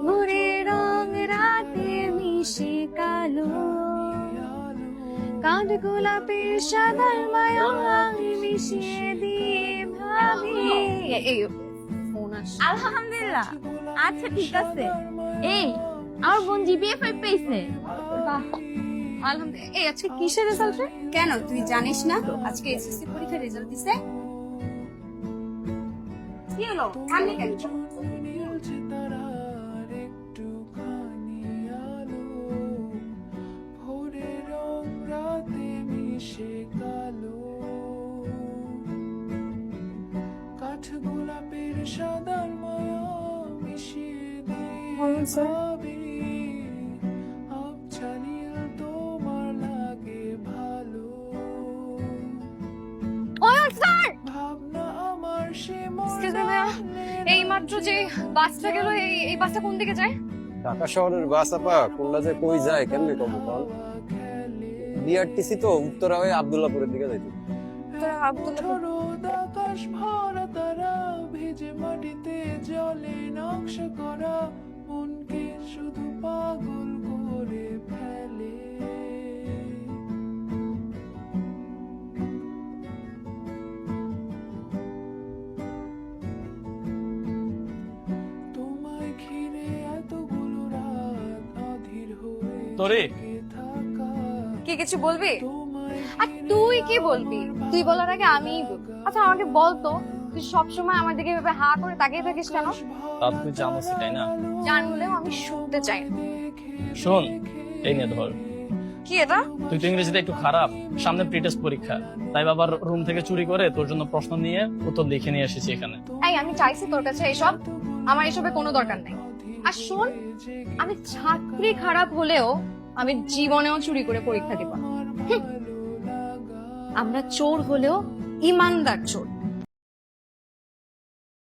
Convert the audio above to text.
ভোরে রং রাতে মিশে কালো, কাঁধ গোলাপের সাদার মায়া মিশিয়ে দিয়ে ভাবি। এই ফোন আসছে। আলহামদুলিল্লাহ, আচ্ছা ঠিক আছে। এই আমার বোন জিপিএ 5 পেয়েছে। বাহ, আলহামদুলিল্লাহ। এই আজকে কিসের রেজাল্ট? কেন তুই জানিস না আজকে এসএসসি পরীক্ষার রেজাল্ট দিছে? কি হলো কান্দি কেন? গোলাপের সাদার মায়া মিশিয়ে দিয়ে তোমার লাগে ভালো স্যার, ভাবনা আমার সে এক্সকিউজ মি ভাইয়া, এই মাত্র যে বাসটা গেল, এই বাসটা কোন দিকে যায়? ঢাকা শহরের বাস আপা কোনটা যে কই যায় কেমনে কব কোন? বিআরটিসি তো উত্তরা হয়ে আব্দুল্লাহপুরের দিকে যাইতো। তোরা আব্দুল্লাহ রোদ আকাশ ভরা তারা ভেজে মাটিতে জলে নকশা করা মনকে শুধু পাগল করে ফেলে তোমায় ঘিরে এতগুলো রাত অধীর হয়ে তোরে থাকা কি কিছু বলবি? তোমায় আর তুই কি বলবি? তুই বলার আগে আমিই বলবো। আচ্ছা আমাকে বলতো, তুই সবসময় আমার দিকে এভাবে হা করে তাকিয়ে থাকিস কেন? তা তুই জানোস তাই না? জানলেও আমি শুনতে চাই না। শোন, এই নে ধর। কি এটা? তুই তো ইংরেজিতে একটু খারাপ, সামনে প্রিটেস্ট পরীক্ষা, তাই বাবার রুম থেকে চুরি করে তোর জন্য প্রশ্ন নিয়ে উত্তর লিখে নিয়ে এসেছি এখানে। এই আমি চাইছি তোর কাছে এইসব, আমার এসবে কোনো দরকার নেই। আর শোন, আমি ছাত্রী খারাপ হলেও আমি জীবনেও চুরি করে পরীক্ষা দিব না। আমরা চোর হলেও ইমানদার চোর।